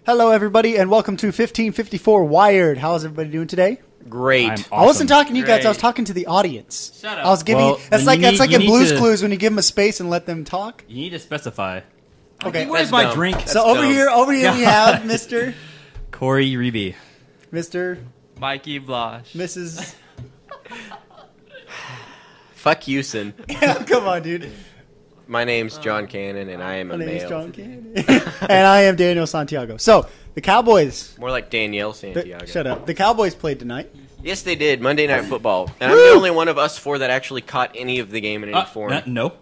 Hello, everybody, and welcome to 1554 Wired. How's everybody doing today? Great. Awesome. I wasn't talking to you guys. Great. I was talking to the audience. Shut up. I was giving. Well, That's then like you in need Blue's to- Clues when you give them a space and let them talk. You need to specify. Okay. Where's That's my dumb. drink? That's So over dumb. here we have Mister, Corey Reby. Mikey Blosh. Mrs. Fuck you, Sin. Come on, dude. My name's John Cannon, and I am My a name is male. John Cannon, and I am Daniel Santiago. So the Cowboys. More like Danielle Santiago. Shut up. The Cowboys played tonight. Yes, they did. Monday Night Football. And I'm the only one of us four that actually caught any of the game in any form. No.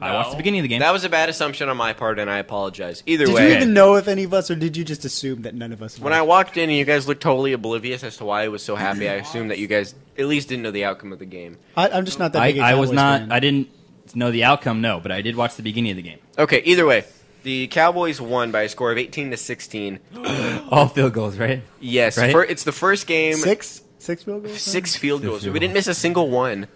I watched the beginning of the game. That was a bad assumption on my part, and I apologize. Either Did way, you even know if any of us, or did you just assume that none of us? when I walked in and you guys looked totally oblivious as to why I was so happy, I assumed that you guys at least didn't know the outcome of the game. I'm just not that big. I was Cowboys not. fan. I didn't know the outcome. No, but I did watch the beginning of the game. Okay, either way, the Cowboys won by a score of 18-16. All field goals, right? Yes, Right? it's the first game. Six field goals. 6 field goals. field We didn't miss a single one.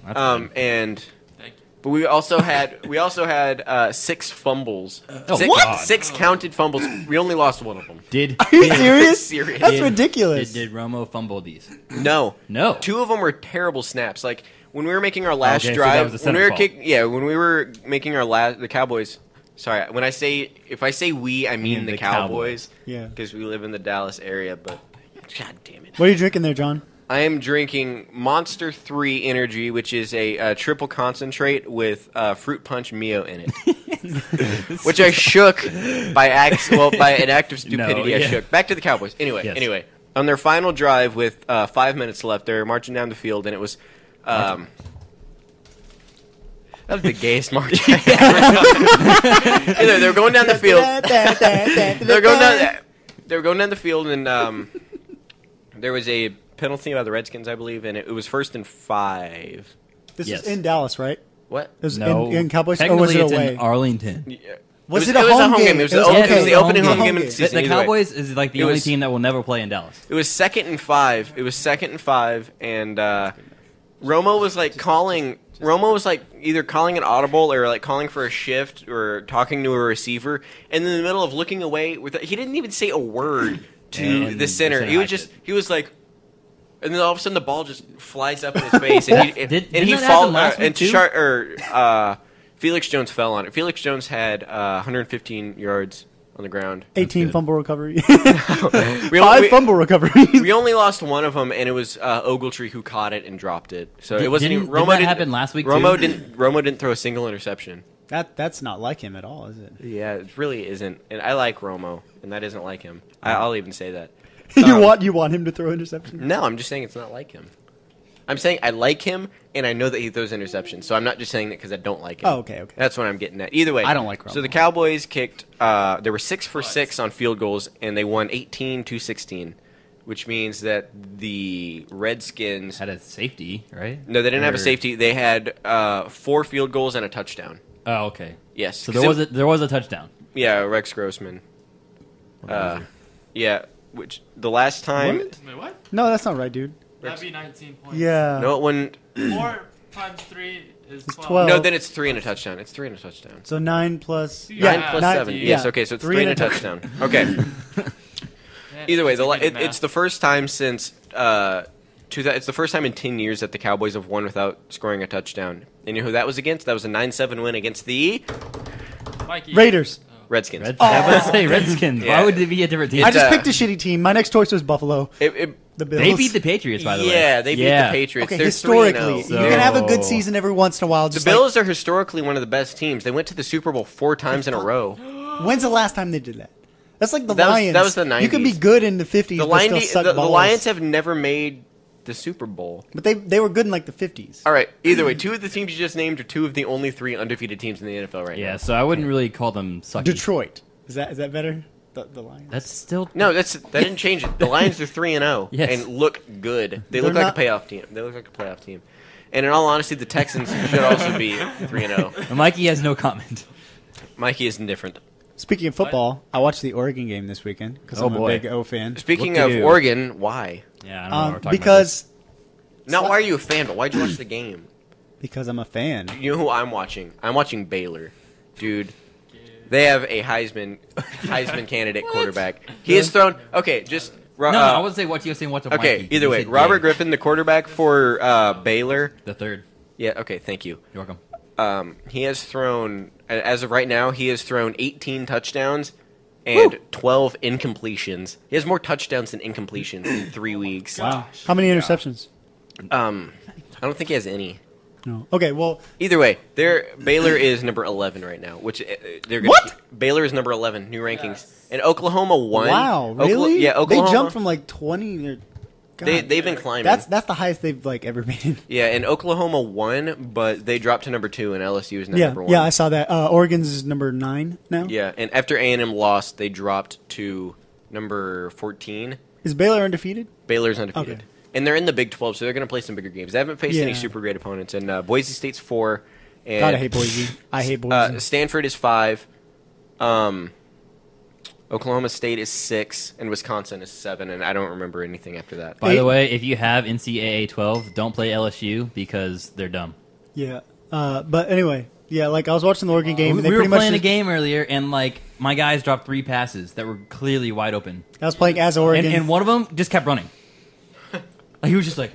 That's good. And Thank you. but we also had 6 fumbles. Oh, six, what? 6 counted fumbles. We only lost one of them. Did Are you serious? Serious. That's Did- ridiculous. Did Romo fumble these? No, No. 2 of them were terrible snaps. Like when we were making our last Okay, so drive, that was the when we were center when we were making our the Cowboys. Sorry, if I say we, I mean the Cowboys. Yeah. Because we live in the Dallas area. But God damn it. What are you drinking there, John? I am drinking Monster 3 Energy, which is a triple concentrate with fruit punch Mio in it, which I shook by an act of stupidity. No, I yeah. shook. Back to the Cowboys. Anyway, Yes. on their final drive with 5 minutes left, they're marching down the field, and it was. That was the gayest march. Either they were going down the field. They were going down the field, and there was a penalty by the Redskins, I believe, and it was 1st and 5. This Yes. is in Dallas, right? What? It was No. in Cowboys, or Technically, was it it's away? in Arlington. Was it It a was home game? It was It was the okay. opening Home home game of game. the The season. Either way. Cowboys is like the It only was- team that will never play in Dallas. It was 2nd and 5. It was 2nd and 5, and Romo was like calling. Romo was like either calling an audible or like calling for a shift or talking to a receiver, and in the middle of looking away, he didn't even say a word to And the center. the He center was like, and then all of a sudden the ball just flies up in his face, and he Didn't and he that fall happen last week, and too? Felix Jones fell on it. Felix Jones had 115 yards on the ground. 18 good. fumble recovery. We 5 fumble recoveries. We only lost one of them, and it was Ogletree who caught it and dropped it. So it wasn't even, Didn't that happen last week, Romo too? didn't throw a single interception. That's not like him at all, is it? Yeah, it really isn't. And I like Romo, and that isn't like him. I'll even say that. You want him to throw interceptions? No, I'm just saying it's not like him. I'm saying I like him, and I know that he throws interceptions. So I'm not just saying that because I don't like him. Oh, okay. That's what I'm getting at. Either way, I don't like Romo. So the Cowboys kicked. They were 6 for 6 on field goals, and they won 18-16, which means that the Redskins. Had a safety, right? No, they didn't have a Or- safety. They had 4 field goals and a touchdown. Oh, okay. Yes. So 'cause there was a touchdown. Yeah, Rex Grossman. Yeah, which the last time. What? Wait, what? No, that's not right, dude. That'd be 19 points. Yeah. No, it wouldn't. 4 times 3 is 12. 12. No, then it's 3 and a touchdown. It's 3 and a touchdown. So 9 plus. Nine Yeah, 9 plus 9 7. yeah. Yes, okay, so it's 3 and a touchdown. Okay. Yeah, Either way, it's good math. it's the first time since. It's the first time in 10 years that the Cowboys have won without scoring a touchdown. And you know who that was against? That was a 9-7 win against the Mikey. Raiders. Redskins. I was say Redskins. Yeah. Why would it be a different team? I just uh, picked a shitty team. My next choice was Buffalo. The Bills. They beat the Patriots, by the way. Yeah, they beat the Patriots. Okay, They're historically, 3-0. you can have a good So- season every once in a while. The Just Bills are historically one of the best teams. They went to the Super Bowl 4 times in a row. when's the last time they did that? That's like the That was- Lions. that was the You can be 90s. good in the 50s, The, but still suck the balls. Lions have never made the Super Bowl. But they were good in like the 50s. All right. Either way, 2 of the teams you just named are 2 of the only 3 undefeated teams in the NFL right Yeah, now. so I wouldn't really call them sucky. Detroit. Is that better? The Lions. That's still No, that didn't change it. The Lions are 3-0 Yes. and look good. They They're look like not- a playoff team. They look like a playoff team. And in all honesty, the Texans should also be 3-0. Mikey has no comment. Mikey is indifferent. Speaking of football, I watched the Oregon game this weekend because Oh, I'm boy. a big O fan. Speaking What of to do? Oregon, why? Yeah, I don't know what we're talking Because Not why are you a fan, but why'd you watch the game? I'm a fan. You know who I'm watching? I'm watching Baylor. Dude, They have a Heisman candidate quarterback. He has thrown. Okay, just. No, I wouldn't say what you saying. What's a Okay, Mikey. either You way, said Robert yay. Griffin, the quarterback for Baylor. the third. Yeah. Okay. Thank you. You're welcome. He has thrown, as of right now, he has thrown 18 touchdowns and 12 incompletions. He has more touchdowns than incompletions in 3 weeks. Wow. How many interceptions? I don't think he has any. No. Okay, well, Either way, Baylor is number 11 right now, which they're gonna What? Baylor is number 11, new rankings, and Oklahoma won. wow, really? Yeah, Oklahoma. They jumped from like 20. God, They've been climbing. that's the highest they've like ever been. Yeah, and Oklahoma won, but they dropped to number 2, and LSU is now Yeah, number 1. yeah, I saw that. Oregon's is number 9 now. Yeah, and after A&M lost, they dropped to number 14. Is Baylor undefeated? Baylor's undefeated. Okay. And they're in the Big 12, so they're going to play some bigger games. They haven't faced any Yeah. super great opponents. And Boise State's 4. And, God, I hate Boise. I hate Boise. Stanford is 5. Oklahoma State is 6. And Wisconsin is 7. And I don't remember anything after that. By Eight- the way, if you have NCAA 12, don't play LSU because they're dumb. Yeah. But anyway, yeah, like I was watching the Oregon game, We and they were pretty much playing a just- game earlier, and like my guys dropped 3 passes that were clearly wide open, I was playing as Oregon. and one of them just kept running. Like, he was just like,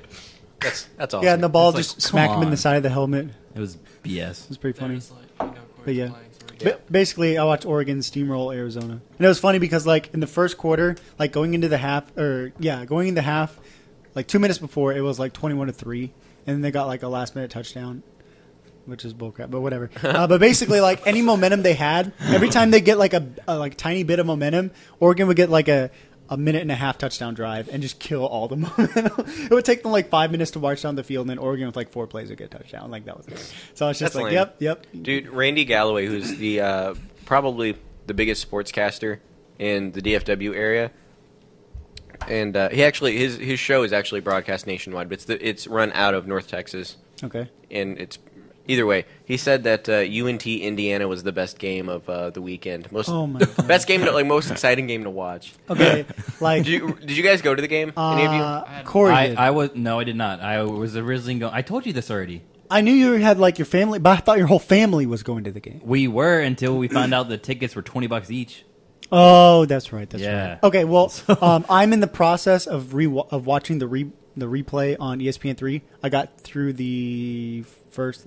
That's awesome. yeah, and the ball It's like, just come smacked him in on. the side of the helmet. it was BS. It was pretty funny. There's, like, of course, But yeah. playing, so we get- Basically, I watched Oregon steamroll Arizona, and it was funny because like in the first quarter, like going into half, like 2 minutes before, it was like 21-3, and then they got like a last minute touchdown, which is bullcrap, but whatever. But basically, like any momentum they had, every time they get like a like tiny bit of momentum, Oregon would get like a minute and a half touchdown drive and just kill all the momentum. It would take them like 5 minutes to march down the field, and then Oregon with like 4 plays would get a touchdown. Like that was it. So I was just That's like, lame. yep. Dude, Randy Galloway, who's the probably the biggest sportscaster in the DFW area, and he actually his show is actually broadcast nationwide, but it's run out of North Texas, Okay. and it's either way. He said that UNT Indiana was the best game of the weekend, Oh my God. best game, most exciting game to watch. Okay. Like Did you guys go to the game? Any of you? Corey did. I did not. I was originally going. I told you this already. I knew you had like your family, but I thought your whole family was going to the game. We were until we found out the tickets were $20 each. Oh, that's right. That's Yeah. right. Okay, well, I'm in the process of watching the replay on ESPN3. I got through the first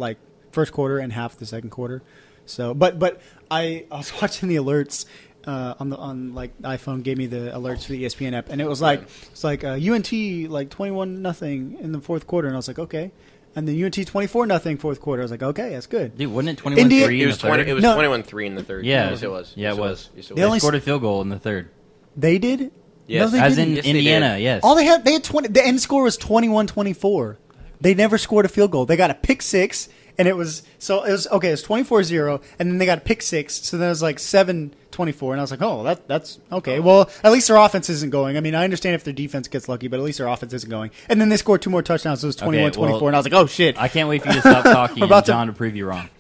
quarter and half the second quarter. So, but I was watching the alerts on like iPhone gave me the alerts for the ESPN app, and it was like UNT like 21-0 in the fourth quarter, and I was like, okay. And then UNT 24-0 fourth quarter. I was like, okay, that's good. Dude, wasn't it 21-3 India- in It the was third? It was No. 21-3 in the third. Yeah. Yes, it was. Yeah, Yes, it was. Yes, it They was. only They scored a field goal in the third. They did? Yes. No, they As didn't. in Yes, they Indiana, did. yes. All they had 20. The end score was 21-24. They never scored a field goal. They got a pick six, and it was 24-0, and then they got a pick six, so then it was like 7-24, and I was like, oh, that's okay. Well, at least their offense isn't going. I mean, I understand if their defense gets lucky, but at least their offense isn't going. And then they scored 2 more touchdowns, so it was 21-24, and I was like, oh shit. I can't wait for you to stop talking We're and about to- John to prove you wrong.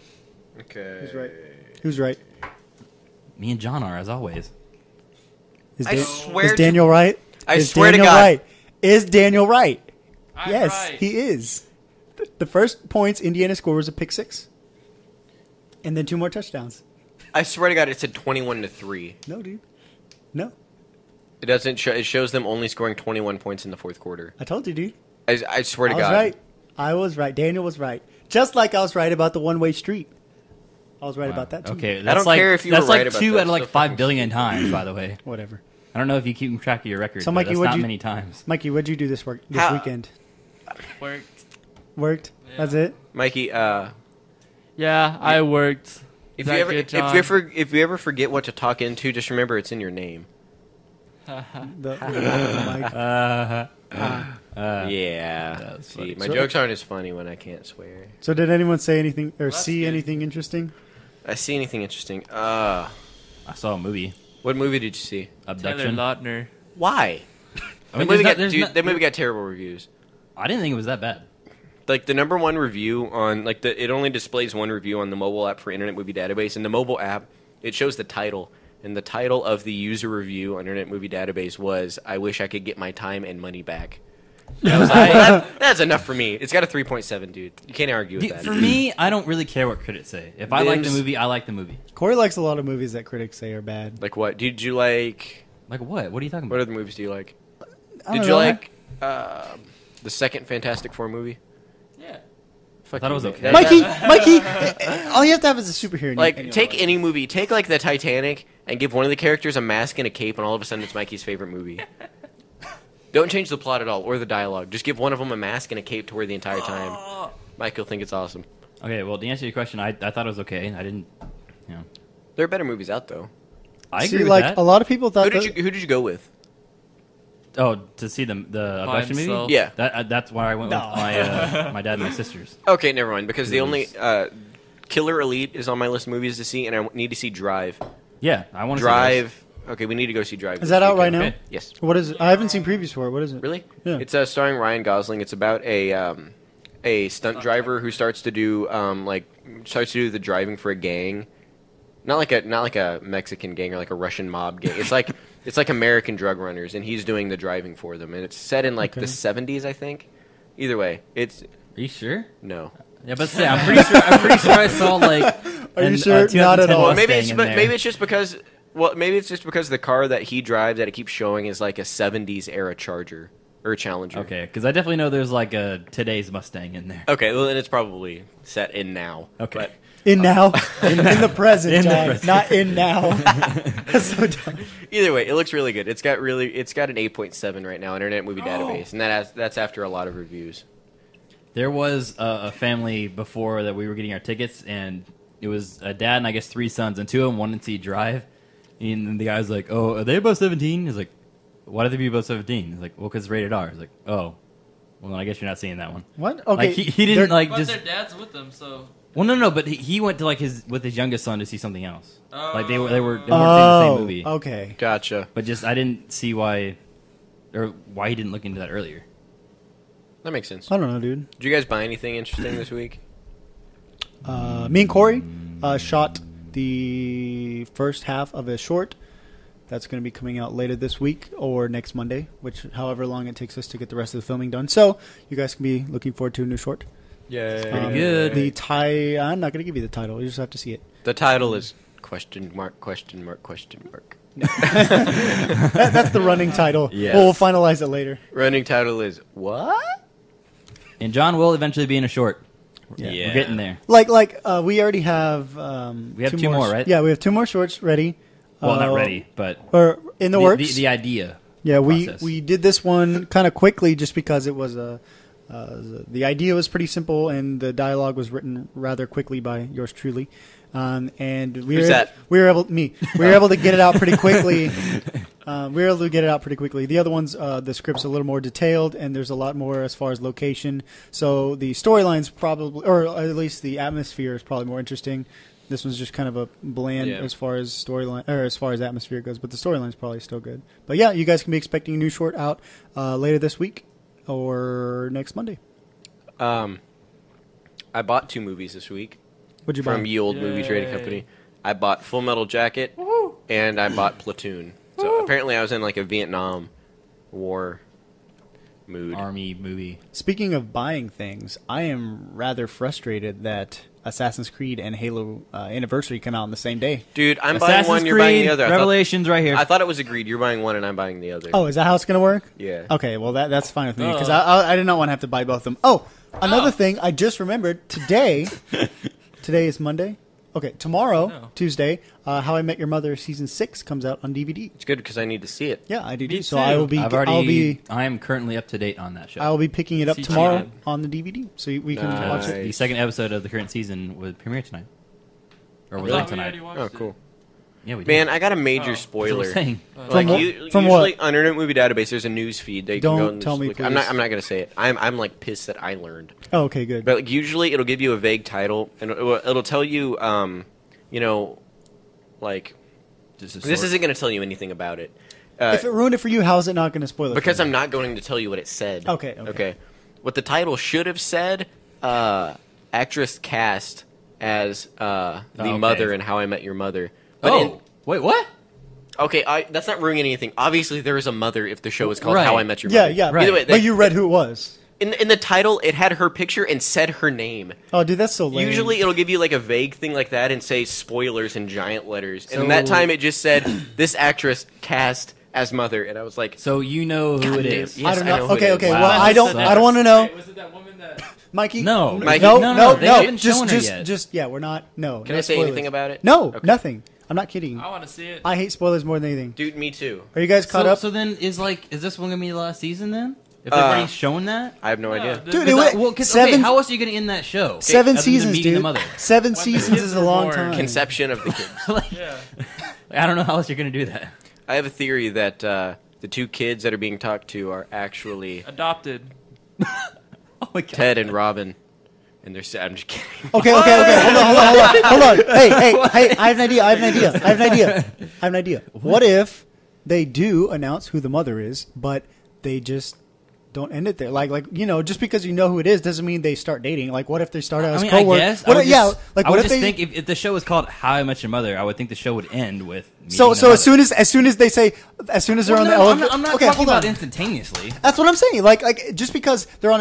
Okay. Who's right? Me and John are, as always. Is, I swear is to- Daniel right? I Is swear to Daniel God. right? Is Daniel right? I'm Yes, right. he is. The first points Indiana scored was a pick six, and then 2 more touchdowns. I swear to God, it said 21-3. No, dude. No. It doesn't show. It shows them only scoring 21 points in the fourth quarter. I told you, dude. I swear to I was God. right. I was right. Daniel was right. Just like I was right about the one-way street. I was right about that, too. Okay, don't care if you that's were like right about 2 that. out of like So 5 fucking billion times, by the way. Whatever. I don't know if you keep track of your record, So, but Mikey, that's what'd not you- many times. Mikey, what'd you do this How- weekend? Worked. Worked? Yeah. That's it? Mikey, Yeah, I worked. if That you ever good, if John? you ever forget what to talk into, just remember it's in your name. The mic. Yeah. that's See, funny. my So- jokes aren't as funny when I can't swear. So did anyone say anything or That's see good. anything interesting? I see anything interesting? I saw a movie, What movie did you see? Taylor Abduction. Lautner. Why? I mean, That movie got terrible reviews. I didn't think it was that bad. Like the number one review on it only displays one review on the mobile app for Internet Movie Database. And the mobile app, it shows the title, and the title of the user review on Internet Movie Database was "I wish I could get my time and money back." That's enough for me. It's got a 3.7, dude. You can't argue with that. For me, I don't really care what critics say. If I like the Them's- movie, I like the movie. Corey likes a lot of movies that critics say are bad. Like what? Did you like? Like what? What are you talking What about? other movies do you like? I Did don't you know. like the second Fantastic Four movie? Yeah. Fuck thought it you, was man. okay. Mikey, all you have to have is a superhero. Like, name. take any movie, take like the Titanic, and give one of the characters a mask and a cape, and all of a sudden it's Mikey's favorite movie. Don't change the plot at all or the dialogue. Just give one of them a mask and a cape to wear the entire time. Mike will think it's awesome. Okay, well, to answer your question, I thought it was okay. I didn't, you know. There are better movies out though. I See, agree with like that. a lot of people thought. Who did you go with? Oh, to see the Abduction movie? himself. Yeah. That's why I went No. with my my dad and my sisters. Okay, never mind. Because the It only was- Killer Elite is on my list of movies to see, and I need to see Drive. Yeah, I want to Drive. Okay, we need to go see Drive. Is this that out right weekend. now? Okay. Yes. What is it? I haven't seen previews for it. What is it? Really? Yeah. It's starring Ryan Gosling. It's about a stunt driver who starts to do the driving for a gang. Not like a Mexican gang or like a Russian mob gang. It's like American drug runners, and he's doing the driving for them. And it's set in like Okay. the 70s, I think. Either way, it's Are you sure? no. Yeah, but say, I'm pretty sure I saw like. Are you an, sure? Not at 2010 all. Well, Oh, maybe it's just because. Well, maybe it's just because the car that he drives that it keeps showing is like a 70s era Charger or Challenger. Okay, because I definitely know there's like a today's Mustang in there. Okay, well then it's probably set in now. Okay. But In now, in the present, In the John, present. not in now. That's so dumb. either way, it looks really good. It's got an 8.7 right now, Internet Movie Database, and that's after a lot of reviews. There was a family before that we were getting our tickets, and it was a dad and I guess 3 sons, and 2 of them wanted to see Drive. And then the guy was like, "Oh, are they above 17?" He's like, "Why do they be above 17?" He's like, "Well, because it's rated R." He's like, "Oh, well, then I guess you're not seeing that one." What? Okay, Like he didn't they're- like But just. their dad's with them, so. Well, no, but he went to like with his youngest son to see something else. Like they weren't seeing the Oh, same movie. okay. Gotcha. But just I didn't see why he didn't look into that earlier. That makes sense. I don't know, dude. Did you guys buy anything interesting this week? Me and Corey shot the first half of a short that's going to be coming out later this week or next Monday, which however long it takes us to get the rest of the filming done. So you guys can be looking forward to a new short. Yeah. Pretty good. I'm not going to give you the title. You just have to see it. The title is question mark. That's the running title. Yes. We'll finalize it later. Running title is what? And John will eventually be in a short. Yeah. We're getting there. Like we already have. We have 2 more, right? Yeah, we have 2 more shorts ready. Well, not ready, but Or in the works. The idea. Yeah, process. we did this one kind of quickly just because it was the idea was pretty simple and the dialogue was written rather quickly by yours truly, and Who's that? we were able to get it out pretty quickly. We were able to get it out pretty quickly. The other ones, the script's a little more detailed and there's a lot more as far as location. So the storyline's probably, or at least the atmosphere is probably more interesting. This one's just kind of a bland Yeah. as far as storyline or as far as atmosphere goes, but the storyline's probably still good. But yeah, you guys can be expecting a new short out later this week or next Monday. I bought 2 movies this week What'd you buy? from Ye Old Movie Trading Yay. Company. I bought Full Metal Jacket and I bought Platoon. So apparently I was in like a Vietnam War mood. Army movie. Speaking of buying things, I am rather frustrated that Assassin's Creed and Halo Anniversary come out on the same day. Dude, I'm buying Assassin's one, Creed, you're buying the other. Revelations right here. I thought it was agreed. You're buying one and I'm buying the other. Oh, is that how it's going to work? Yeah. Okay, well that's fine with me because I did not want to have to buy both of them. Oh, another thing I just remembered today. Today is Monday. Okay, tomorrow, No. Tuesday, How I Met Your Mother season 6 comes out on DVD. It's good because I need to see it. Yeah, I do. Me So too. I will be. I am currently up to date on that show. I will be picking it up CGI. tomorrow on the DVD, so we can watch it. The second episode of the current season would premiere tonight. Or was Really? it tonight? Oh, cool. Yeah, we did. Man, I got a major Oh. That's what I'm spoiler. saying. Like From usually what? on Internet Movie Database, there's a news feed that you Don't can go and tell just me, look. I'm not please. gonna say it. I'm like pissed that I learned. Oh, okay, good. But like usually it'll give you a vague title and it'll tell you, like this isn't gonna tell you anything about it. If it ruined it for you, how is it not going to spoil it? Because for I'm you? not going to tell you what it said. Okay. What the title should have said, actress cast as the okay. mother in How I Met Your Mother. But Oh, wait, what? okay, that's not ruining anything. Obviously, there is a mother if the show is called Right. How I Met Your Yeah, Mother. yeah. Right. Either way, But you read who it was. in the title, it had her picture and said her name. Oh, dude, that's so lame. Usually, it'll give you like a vague thing like that and say spoilers in giant letters. So- and that time, it just said this actress cast as mother, and I was like, So you know who it damn. is. Yes, I don't I know. know who Okay, it is. okay. Wow. Well, I don't want to know. Wait, was it that woman that? Mikey? No. Mikey? No, No, no, they no. haven't shown her Just, yet. yeah, we're not. No. can no I say spoilers. anything about it? No, Okay. nothing. I'm not kidding. I want to see it. I hate spoilers more than anything. Dude, me too. Are you guys caught So, up? so then is this one gonna be the last season then? If they've already shown that? I have no Yeah, idea. the- Dude, the- it went Well, 'cause, seven. okay, how else are you gonna end that show? Seven Other than seasons, meeting dude. the mother. 7 When the seasons kids is a were long born. time. Conception of the kids. Like, Yeah. I don't know how else you're gonna do that. I have a theory that the two kids that are being talked to are actually Adopted. Oh my god. Ted and Robin. And they're I'm just kidding. Okay. Hold on. Hey. I have an idea. What if they do announce who the mother is, but they just don't end it there? Like just because you know who it is doesn't mean they start dating. Like, what if they start out as I coworkers? guess. What I would if- just, like I what would if just they? think if the show was called How I Met Your Mother, I would think the show would end with. So meeting the as soon as they say, as soon as they're Well, on no, the no, elevator. I'm not Okay, talking hold about on. instantaneously. That's what I'm saying. Like just because they're on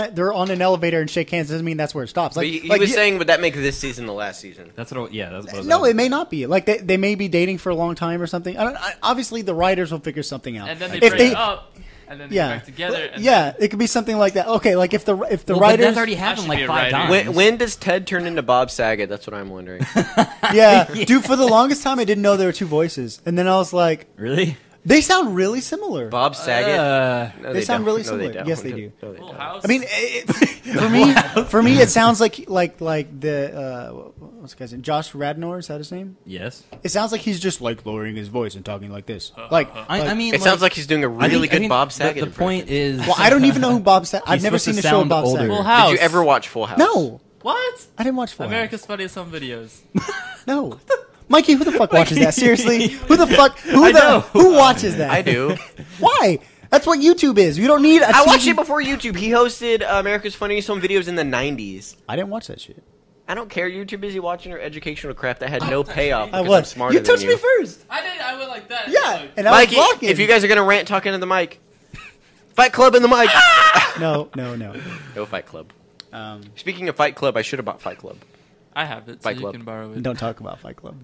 an elevator and shake hands doesn't mean that's where it stops. But Like, he like, was yeah, saying, would that make this season the last season? That's what. That's what. no, it may not be. Like they may be dating for a long time or something. Obviously, the writers will figure something out. And then they if break they, up, and then they yeah, get back together. And yeah, it could be something like that. Okay, like if the Well, but writers, that's already I happened should like be a 5 writer. times. When does Ted turn into Bob Saget? That's what I'm wondering. yeah, dude. For the longest time, I didn't know there were two voices, and then I was like, Really? they sound really similar. Bob Saget? No, They sound don't. really No, they similar. don't. Yes, they do. No, they Full don't. House. I mean, for me, it sounds like the what's the guy's name? Josh Radnor, is that his name? Yes. It sounds like he's just like lowering his voice and talking like this. Like, I mean, It sounds like he's doing a I really think- I good think Bob Saget The point is, well, I don't even know who Bob Saget. I've He's never supposed seen to a show of sound Bob older. Saget. Full House. Did you ever watch Full House? No, What? I didn't watch Full House. America's Funniest Home Videos. No. Mikey, who the fuck watches that? Seriously? Who the fuck? know. Who watches that? I do. Why? That's what YouTube is. You don't need a I watched TV it before YouTube. He hosted America's Funniest Home Videos in the 90s. I didn't watch that shit. I don't care. You're too busy watching your educational crap that had no payoff. I because I'm was. smarter You than touched me first. I did. I went like that. Yeah. Like, And I was Mikey, blocking. if you guys are going to rant, talk into the mic. Fight Club in the mic. No. No Fight Club. Um, Speaking of Fight Club, I should have bought Fight Club. I have it, so Fight you Club. can borrow it. don't talk about Fight Club.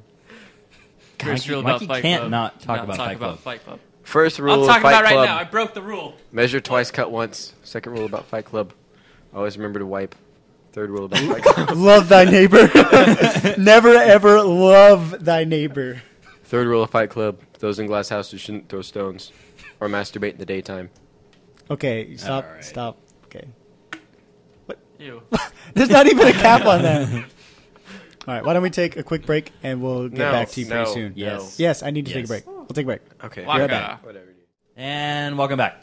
First rule Mikey about Fight can't Club. not talk about talk Fight Club. about Fight Club. First rule I'm of talking Fight about right Club. now. I broke the rule. Measure twice, cut once. Second rule about Fight Club. Always remember to wipe. Third rule about Fight Club. Love thy neighbor. Never ever love thy neighbor. Third rule of Fight Club. Those in glass houses shouldn't throw stones. Or masturbate in the daytime. Okay, stop. All right. Stop. Okay. Ew. There's not even a cap on that. All right, why don't we take a quick break and we'll get No, back to you pretty no, soon. Yes. Yes, I need to take a Yes. break. We'll take a break. Okay. right Waka. back. Whatever. dude. And welcome back.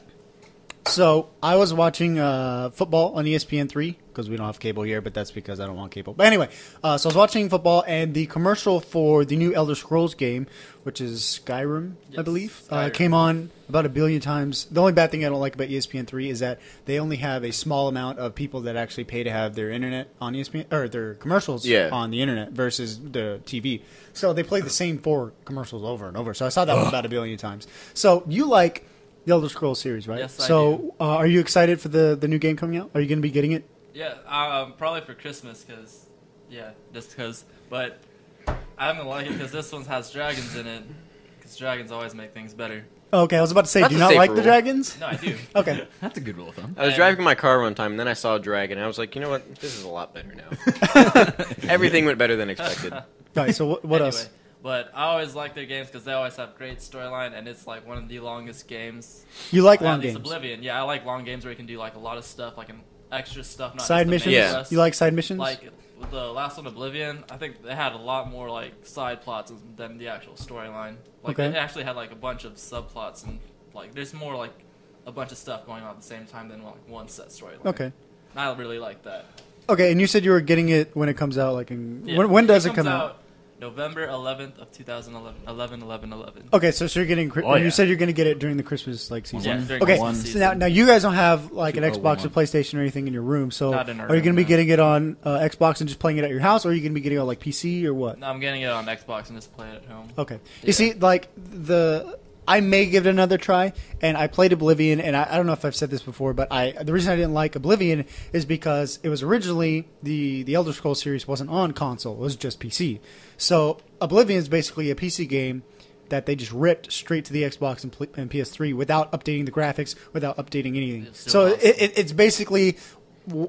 So I was watching football on ESPN3 because we don't have cable here, but that's because I don't want cable. But anyway, so I was watching football, and the commercial for the new Elder Scrolls game, which is Skyrim, I Yes, believe, Skyrim. came on about 1 billion times. The only bad thing I don't like about ESPN3 is that they only have a small amount of people that actually pay to have their internet on ESPN, or their commercials Yeah. on the internet versus the TV. So they play the same 4 commercials over and over. So I saw that one about 1 billion times. So you like the Elder Scrolls series, right? Yes, I so do. are you excited for the new game coming out? Are you going to be getting it? Yeah, probably for Christmas, because, just because. But I'm going to like it because this one has dragons in it, because dragons always make things better. Okay, I was about to say, That's do you a not safe like the rule. dragons? No, I do. Okay. That's a good rule of thumb. I was driving my car one time, and then I saw a dragon, and I was like, you know what? This is a lot better now. Everything went better than expected. All right, so what Anyway, else? But I always like their games because they always have great storyline, and it's like one of the longest games. You like At long least games? Oblivion. Yeah, I like long games where you can do like a lot of stuff, like an extra stuff, not Side just the missions? main Yeah. quest. You like side missions? Like with the last one, Oblivion, I think they had a lot more like side plots than the actual storyline. Like Okay. they actually had like a bunch of subplots, and like there's more like a bunch of stuff going on at the same time than like one set storyline. Okay. And I really like that. Okay, and you said you were getting it when it comes out, like in... Yeah, when does it comes come out? November 11th of 2011. 11/11/11. Okay, so you're getting... Oh, yeah. You said you're going to get it during the Christmas like season. Yeah, during Okay, Christmas so season. now you guys don't have like an 2011. Xbox or PlayStation or anything in your room, so Not in our are you room, going to be no. getting it on Xbox and just playing it at your house, or are you going to be getting it on like PC or what? No, I'm getting it on Xbox and just play it at home. Okay. Yeah. You see, like I may give it another try. And I played Oblivion, and I don't know if I've said this before, but the reason I didn't like Oblivion is because it was originally the Elder Scrolls series wasn't on console; it was just PC. So Oblivion is basically a PC game that they just ripped straight to the Xbox and PS3 without updating the graphics, without updating anything. So it's basically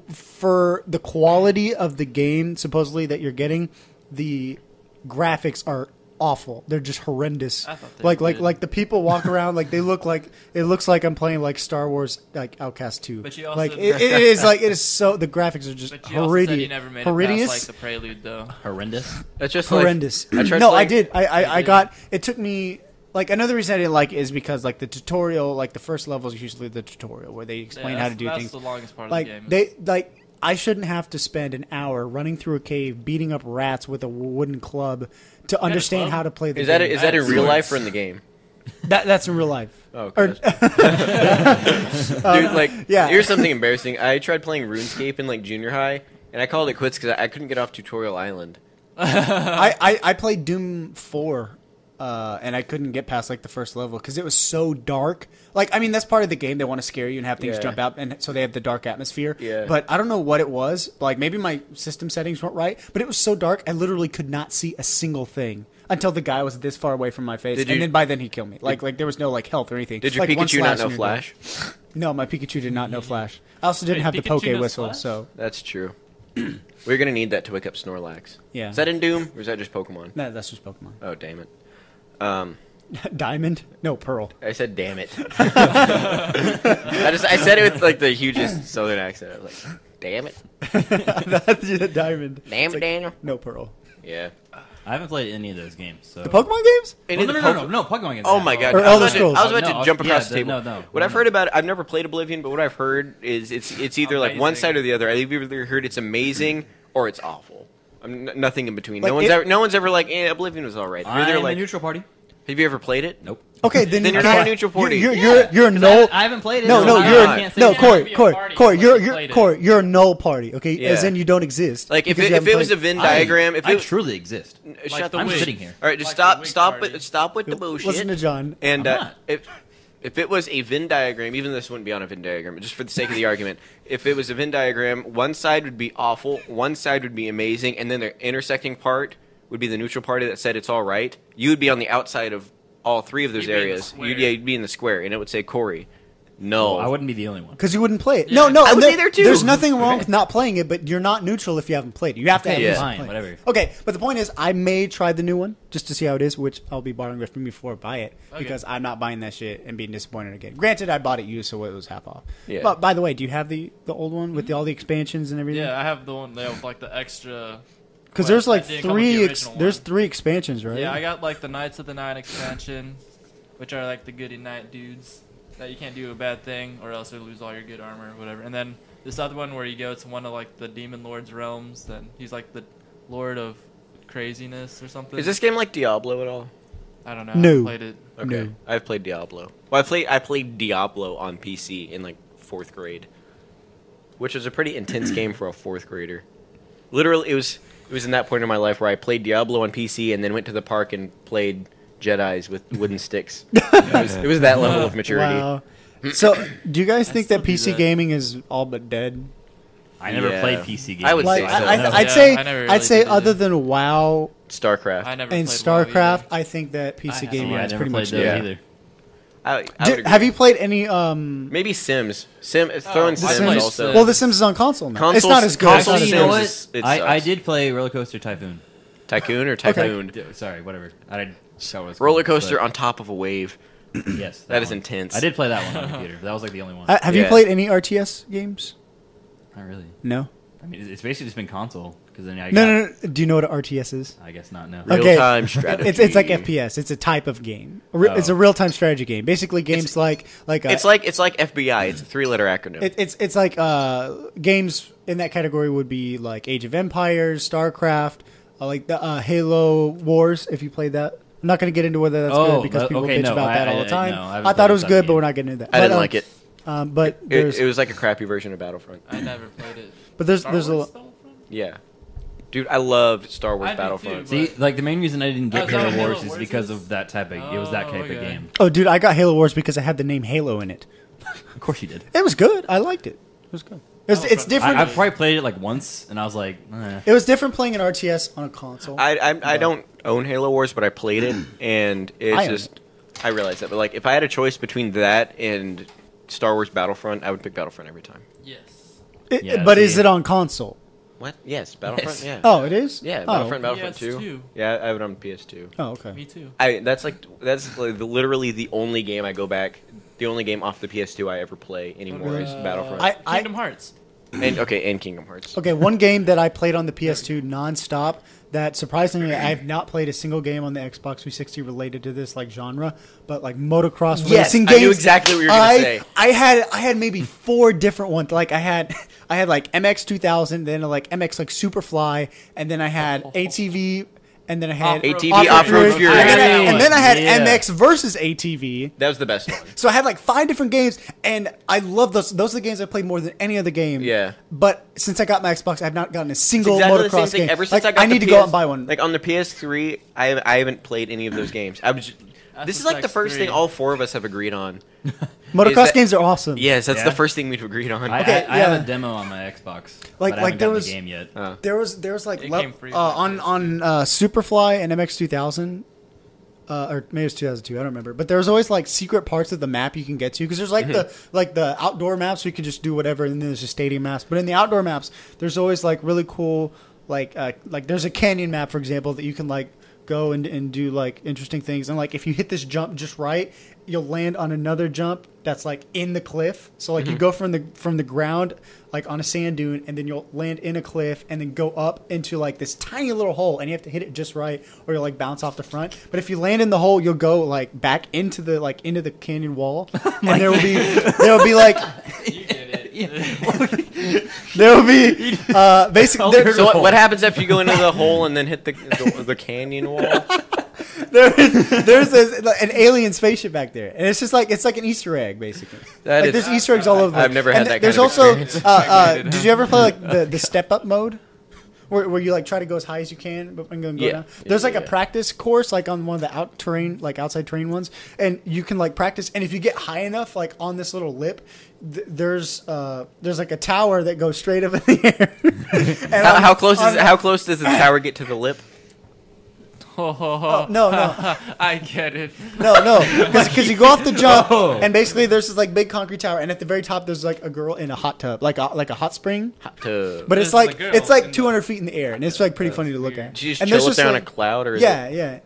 for the quality of the game, supposedly that you're getting, the graphics are awful. They're just horrendous. I thought they were good. Like the people walk around like they look like it looks like I'm playing like Star Wars like Outcast 2. But you also- like it is so the graphics are just But you also said you horrendous. never made it past, like, the prelude, though. Horrendous. That's just Horrendous. Like, I tried No, playing- I did. I did. got. It took me. Like, another reason I didn't like it is because, like, the tutorial, like, the first level is usually the tutorial where they explain how to do that's things. the longest part Like, of the game. I shouldn't have to spend an hour running through a cave, beating up rats with a wooden club to understand club? how to play the Is game. that in That's real life swords. or in the game? That's in real life. Oh, Or- dude, like, yeah. here's something embarrassing. I tried playing RuneScape in like junior high, and I called it quits because I couldn't get off Tutorial Island. I played Doom 4, and I couldn't get past, like, the first level because it was so dark. Like, I mean, that's part of the game. They want to scare you and have things Yeah. jump out, and so they have the dark atmosphere. Yeah. But I don't know what it was. Like, maybe my system settings weren't right, but it was so dark, I literally could not see a single thing until the guy was this far away from my face, Did and you- then by then he killed me. Like there was no, like, health or anything. Did your Like, one Pikachu not slash know and you're dead. Flash? No, my Pikachu did not know Flash. I also didn't Wait, have the Pikachu Poke knows Whistle, Flash? so That's true. We're gonna need that to wake up Snorlax. yeah. Is that in Doom or is that just Pokemon? No, that's just Pokemon. Oh, damn it. Diamond? No, Pearl. I said damn it. I said it with like the hugest southern accent. I was like, damn it. That's Diamond. Damn It's it, Daniel. No Pearl. Yeah. I haven't played any of those games. So The Pokemon games? Any Well, of no, the no, Poke- Pokemon games. Oh yeah. my god! Or I was Elder about to- Scrolls. I was about No, to jump across yeah, the table. no. What I've heard about it, I've never played Oblivion, but what I've heard is it's either like one Amazing. side or the other. I've either heard it's amazing or it's awful. Nothing in between. Like No one's ever like Oblivion was alright. They're I'm like, a neutral party. have you ever played it? Nope. Okay, then Then you you're not a can't- neutral party. You're null. I haven't played it. No, so I you're can't say no, that. Corey, be a Corey, party Corey, unless you played it. Corey, you're a null party. Okay, Yeah. as in you don't exist. Like if because you it haven't was a played- Venn diagram, if I it truly exist. shut the the I'm Wig. sitting here. All right, just Like the stop Wig party. stop with the bullshit. Listen to John. And I'm not. if it was a Venn diagram, even this wouldn't be on a Venn diagram, but just for the sake of the argument, if it was a Venn diagram, one side would be awful, one side would be amazing, and then the intersecting part would be the neutral party that said it's all right. You would be on the outside of all three of those You'd be in the areas. square. You'd be in the square, and it would say Corey. No, I wouldn't be the only one. Because you wouldn't play it. Yeah. No, I and would be there too. There's nothing wrong with not playing it, but you're not neutral if you haven't played it. You have to have Okay, at least fine, play it. whatever. Okay, but the point is, I may try the new one just to see how it is, which I'll be borrowing it from you before I buy it Okay. because I'm not buying that shit and being disappointed again. Granted, I bought it used, so it was half off. Yeah. But by the way, do you have the old one with all the expansions and everything? Yeah, I have the one. They have like the extra. Because there's like That didn't come with the original there's one. 3 expansions, right? Yeah, I got like the Knights of the Nine expansion, which are like the goody knight dudes that you can't do a bad thing or else you'll lose all your good armor or whatever. And then this other one where you go to one of like the demon lord's realms, then he's like the lord of craziness or something. is this game like Diablo at all? I don't know. No. I played it. Okay, No. I've played Diablo. Well, I played Diablo on PC in like 4th grade, which was a pretty intense game for a 4th grader. Literally, it was in that point in my life where I played Diablo on PC and then went to the park and played Jedis with wooden sticks. It was that level of maturity. Wow. So, do you guys think still that do PC that. gaming is all but dead? I never Yeah. played PC games. I would Like, say so. I'd Yeah, say, I never really I'd say, did other either. than WoW StarCraft. I never and played WoW StarCraft, either. I think that PC I gaming Yeah, I is never pretty played much those dead. Yeah. either. I would agree. Have you played any? Maybe Sims? Throw in I Sims played also. Sims. Well, The Sims is on console now. it's Consoles- not as good. consoles It's Actually, not you as know good. Sims what? is- it I sucks. did play Roller Coaster Typhoon. Tycoon or Typhoon? Sorry, whatever. I didn't. That was Roller coaster but on top of a wave. Yes, That is one. intense. I did play that one on computer. That was like the only one. Have you Yeah. played any RTS games? Not really. No. I mean, it's basically just been console because then I No, got, no, no. Do you know what an RTS is? I guess not. No. Okay. Real-time strategy. It's like FPS. It's a type of game. It's a real time strategy game. Basically, games like It's like FBI. It's a 3-letter acronym. it's like games in that category would be like Age of Empires, StarCraft, like the Halo Wars. If you played that, I'm not going to get into whether that's good because people okay, bitch no, about that I- all the time. no, I haven't I thought played it was that good, game. but we're not getting into that. I didn't But, like it. But there's It was like a crappy version of Battlefront. I never played it. but there's Star there's a Wars lot. Battlefront? Yeah. Dude, I loved Star Wars I do Battlefront. too, See, like the main reason I didn't get Oh, is that what Halo Wars Halo is Wars because is? of that type of. It was that type of okay. game. Oh, dude, I got Halo Wars because I had the name Halo in it. Of course you did. It was good. I liked it. It was good. It's different. I probably played it like once, and I was like, It was different playing an RTS on a console. I don't own Halo Wars, but I played it, and it's I own just I realized that. But like, if I had a choice between that and Star Wars Battlefront, I would pick Battlefront every time. Yes. Yeah, but is see. it on console? What? Yes, Battlefront. Yes. Yeah. Oh, it is. Yeah, Oh. Battlefront, Battlefront PS2. 2. Yeah, I have it on PS2. Oh, okay. Me too. That's like literally the only game I go back. The only game off the PS2 I ever play anymore is Battlefront. Kingdom Hearts. and Kingdom Hearts. Okay, one game that I played on the PS2 nonstop that surprisingly I have not played a single game on the Xbox 360 related to this like genre, but like motocross Yes, racing I games. knew exactly what you were gonna say. I had maybe 4 different ones. Like I had like MX 2000, then like MX like Superfly, and then I had ATV. And then I had Off-road ATV Fury. Off-Road Fury. And then I had Yeah. MX versus ATV. That was the best one. So I had like 5 different games, and I love those. Those are the games I played more than any other game. Yeah. But since I got my Xbox, I have not gotten a single Exactly the motocross same thing. game. Ever since Like, I got need the to go PS out and buy one. Like on the PS3, I haven't played any of those games. This is like the FSX first thing 3. all 4 of us have agreed on. Motocross that- games are awesome. Yes, that's Yeah. the first thing we've agreed on. I, Okay, I have yeah. a demo on my Xbox. Like- but I like haven't there gotten was- the game yet. There was like It came free on Superfly and MX 2000. Or maybe it was 2002. I don't remember. But there was always like secret parts of the map you can get to because there's like the outdoor maps where you can just do whatever, and then there's just stadium maps. But in the outdoor maps, there's always like really cool like there's a canyon map, for example, that you can like go and do like interesting things. And like if you hit this jump just right, you'll land on another jump that's like in the cliff. So like you go from the ground like on a sand dune, and then you'll land in a cliff and then go up into like this tiny little hole, and you have to hit it just right or you'll like bounce off the front. But if you land in the hole, you'll go like back into the canyon wall, and there will be like You did it. there will be basically So what happens after you go into the hole and then hit the canyon wall? there's an alien spaceship back there, and it's just like it's like an Easter egg basically. That Like, is- there's Easter eggs all over. I've never had And that There's kind of also experience. did you ever play like the step up mode? Where you like try to go as high as you can, but and go Yeah. down. There's like Yeah. a practice course, like on one of the outside terrain ones, and you can like practice. And if you get high enough, like on this little lip, there's like a tower that goes straight up in the air. And How close does the tower get to the lip? no, I get it. no, because you go off the jump, Oh. and basically there's this like big concrete tower, and at the very top there's like a girl in a hot tub, like a hot spring. To But it's This is the like girl it's like in the- 200 feet in the air, and it's like pretty funny to look at. Did you just And chill there's up there on a like- cloud, or is Yeah, it? yeah.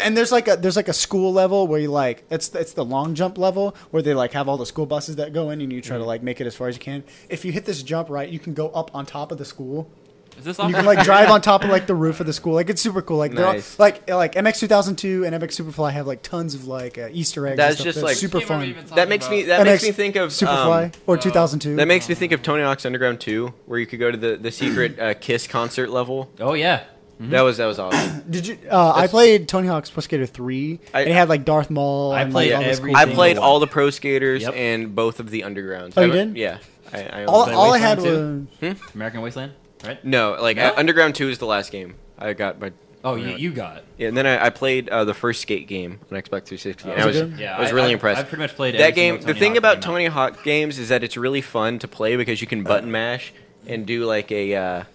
And there's like a school level where you like it's the long jump level where they like have all the school buses that go in, and you try to like make it as far as you can. If you hit this jump right, you can go up on top of the school. Is this And off you can like drive on top of like the roof of the school. Like it's super cool. Like they're all, Nice. like MX 2002 and MX Superfly have like tons of like Easter eggs. That's and stuff. just, They're like- super Can't remember fun. even talking That makes me MX think of Superfly or 2002. That makes me think of Tony Hawk's Underground 2, where you could go to the secret Kiss concert level. Oh yeah. That was awesome. Did you? I played Tony Hawk's Pro Skater 3. And it had like Darth Maul. I and, played like, all this every cool I stuff. played one. all the Pro Skaters Yep. and both of the Undergrounds. Oh, you I haven't- did? Yeah. I All, own all I Wasteland had was. American Wasteland, right? No, like No? Underground 2 is the last game I got. My Oh, you got. yeah, and then I played the first Skate game on Xbox 360. and was I it was good? Yeah, I was really I impressed. pretty much played That every game. single The Tony thing Hawk about game Tony Hawk games is that it's really fun to play because you can button mash and do like a.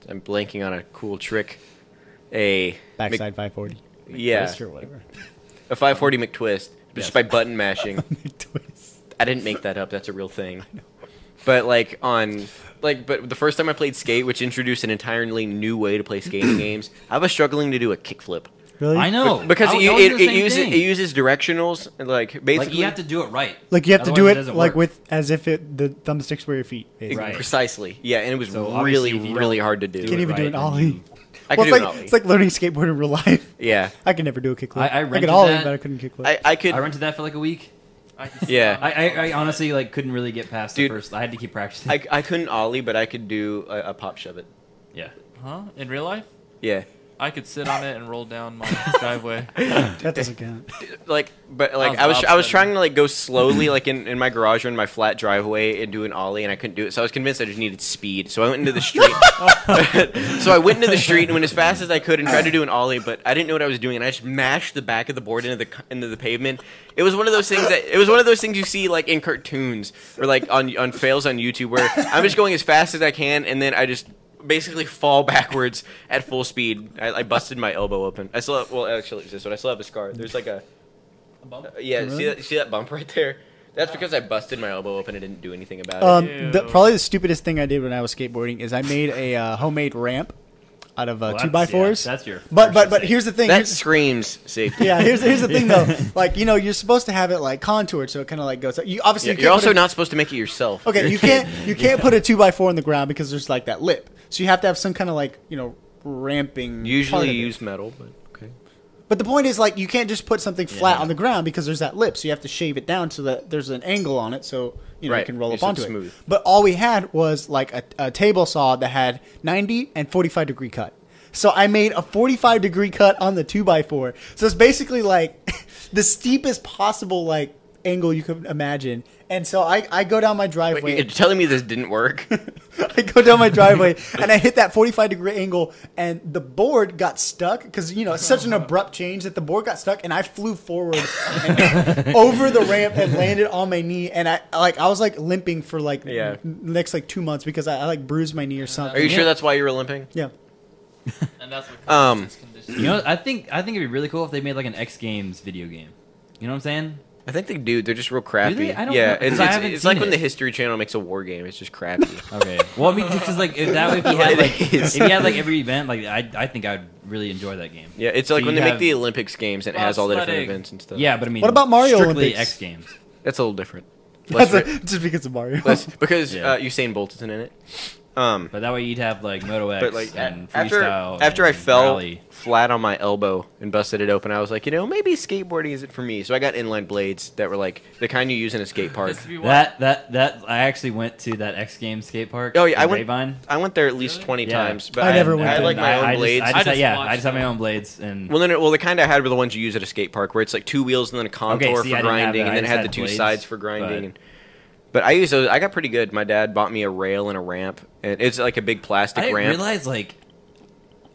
I'm blanking on a cool trick. Backside 540. Yeah, Twist or whatever. a 540 McTwist just Yes. by button mashing. Twist. I didn't make that up. That's a real thing. But but the first time I played Skate, which introduced an entirely new way to play skating games, I was struggling to do a kickflip. Really? I know Because I it, was it, doing the it same uses thing. it uses directionals and like basically Like you have to do it right. Like you have to Otherwise do it doesn't like work. with as if the thumbsticks were your feet. Basically. Right. precisely. Yeah, and it was So obviously really if you really don't hard to do. do Can't it even do right, an ollie. I Well, could do it's an like ollie. it's like learning skateboard in real life. Yeah, I could never do a kickflip. I could rented ollie, that. but I couldn't kickflip. I could. I rented that for like a week. I can see Yeah. that. I honestly like couldn't really get past Dude, the first. I had to keep practicing. I couldn't ollie, but I could do a pop shove it. yeah. Huh? In real life? Yeah, I could sit on it and roll down my driveway. That doesn't count. Like, but like That was I was upsetting. trying to like go slowly, like in my garage or in my flat driveway, and do an ollie, and I couldn't do it. So I was convinced I just needed speed. So I went into the street. So I went into the street and went as fast as I could and tried to do an ollie, but I didn't know what I was doing, and I just mashed the back of the board into the pavement. It was one of those things you see like in cartoons or like on fails on YouTube where I'm just going as fast as I can, and then I just basically fall backwards at full speed. I busted my elbow open. I still have, well, actually, this one. I still have a scar. There's like a bump? yeah. Really? See that bump right there? That's because I busted my elbow open and didn't do anything about it. Ew. Probably the stupidest thing I did when I was skateboarding is I made a homemade ramp out of Well, 2x4s. that's your. but first mistake. here's the thing. That Here's- screams safety. yeah, here's the thing though. Like you're supposed to have it like contoured, so it kind of like goes. You obviously Yeah, you you're can't also put a- not supposed to make it yourself. Okay, you can't put a 2x4 on the ground because there's like that lip. So you have to have some kind of like ramping. part Usually of it. use metal, but okay. But the point is like you can't just put something flat Yeah. on the ground because there's that lip. So you have to shave it down so that there's an angle on it, so you Right, can roll up so onto it's it. smooth. But all we had was like a table saw that had 90 and 45 degree cut. So I made a 45 degree cut on the 2x4. So it's basically like the steepest possible like angle you could imagine. And so I go down my driveway. Wait, you're telling me this didn't work? I go down my driveway and I hit that 45 degree angle, and the board got stuck because it's such an abrupt change that the board got stuck, and I flew forward and over the ramp and landed on my knee, and I was like limping for like Yeah. next like 2 months because I like bruised my knee or something. Are you sure that's why you were limping? Yeah. And that's what Um, causes this condition. You know, I think it'd be really cool if they made like an X Games video game. You know what I'm saying? I think they do. They're just real crappy. they? I don't yeah, know, 'cause I haven't it's like seen when it. the History Channel makes a war game. It's just crappy. Okay. Well, I mean, because like if that way, if you had like It is. if you had like every event, like I think I'd really enjoy that game. Yeah, it's So like when you they make have- the Olympics games and it has all the different Bobsledding. events and stuff. Yeah, but I mean, What about Mario strictly Olympics? X Games. that's a little different. That's Less just because of Mario. because Yeah. Usain Bolt isn't in it. But that way you'd have like Moto X But like and after freestyle. after I and fell rally. flat on my elbow and busted it open, I was like, maybe skateboarding isn't for me. So I got inline blades that were like the kind you use in a skate park. Just to be what? That I actually went to that X Games skate park. Oh, yeah, in I went- Grapevine. I went there at least Really? 20 Yeah. times, but I never I went had there. like my own blades. I just just had watched my them. own blades and. Well, the kind I had were the ones you use at a skate park, where it's like two wheels and then a contour see, I for didn't have grinding, that. and then I it had just the two had blades, sides for grinding. but- But I used those. I got pretty good. My dad bought me a rail and a ramp, and it's like a big plastic I didn't ramp. realize like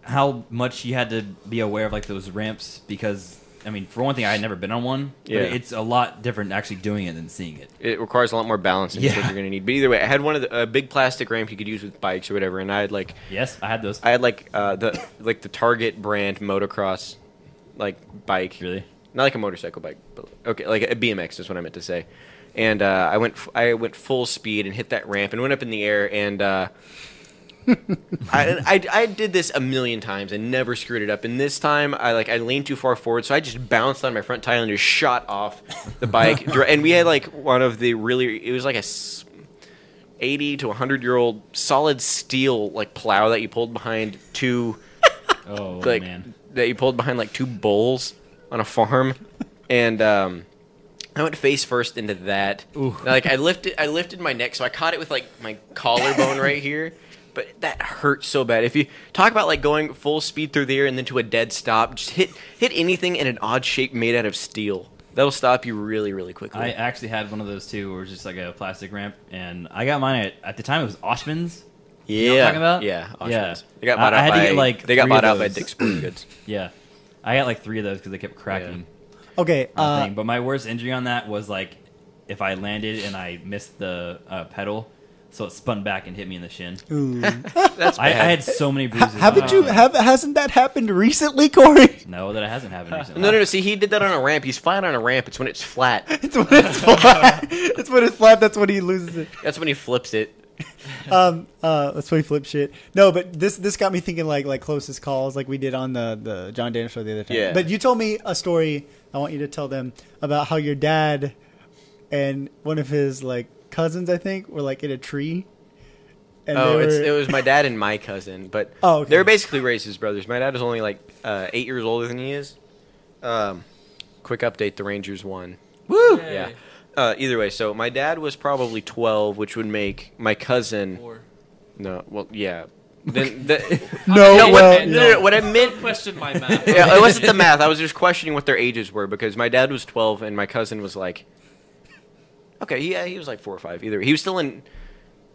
how much you had to be aware of like those ramps because I mean, for one thing, I had never been on one. But Yeah. it's a lot different actually doing it than seeing it. It requires a lot more balance than Yeah. what you're going to need. But either way, I had one of a big plastic ramp you could use with bikes or whatever, and I had like Yes, I had those. the Target brand motocross like bike. Really? Not like a motorcycle bike, but okay, like a BMX is what I meant to say. And I went full speed and hit that ramp and went up in the air, and I did this a million times and never screwed it up. And this time I leaned too far forward, so I just bounced on my front tire and just shot off the bike. And we had like one of the it was like a 80 to 100-year-old solid steel like plow that you pulled behind two Oh like man. that you pulled behind like two bulls on a farm, and I went face first into that. Ooh. Like I lifted my neck, so I caught it with like my collarbone right here. But that hurt so bad. If you talk about like going full speed through the air and then to a dead stop, just hit anything in an odd shape made out of steel. That'll stop you really, really quickly. I actually had one of those too, where it was just like a plastic ramp, and I got mine at the time it was Oshman's. yeah, You know what I'm talking about? yeah, Yeah. Oshman's. They got bought I out had to by get, like, they got 3 bought of out by those. Dick's Sporting Goods. Yeah, I got like 3 of those because they kept cracking. Okay. Thing. But my worst injury on that was like if I landed and I missed the pedal, so it spun back and hit me in the shin. Ooh. That's I bad. had so many bruises. Haven't you hasn't that happened recently, Corey? No, that hasn't happened recently. No. See, he did that on a ramp. He's flying on a ramp. It's when it's flat. It's when it's flat. It's when it's flat. That's when he loses it. That's when he flips it. That's when he flip shit. No, but this got me thinking like closest calls like we did on the John Daniel show the other time. Yeah. But you told me a story. I want you to tell them about how your dad and one of his like cousins, I think, were like in a tree. And It was my dad and my cousin, but Oh, okay. they were basically raised as brothers. My dad is only like 8 years older than he is. Quick update: the Rangers won. Woo! Yay. Yeah. Either way, so my dad was probably 12, which would make my cousin. 4. No, well, yeah, Then No, no, well, what, no, what I meant. Don't question my math. Yeah, it wasn't the math. I was just questioning what their ages were because my dad was 12 and my cousin was like, okay, yeah, he was like 4 or 5. Either he was still in.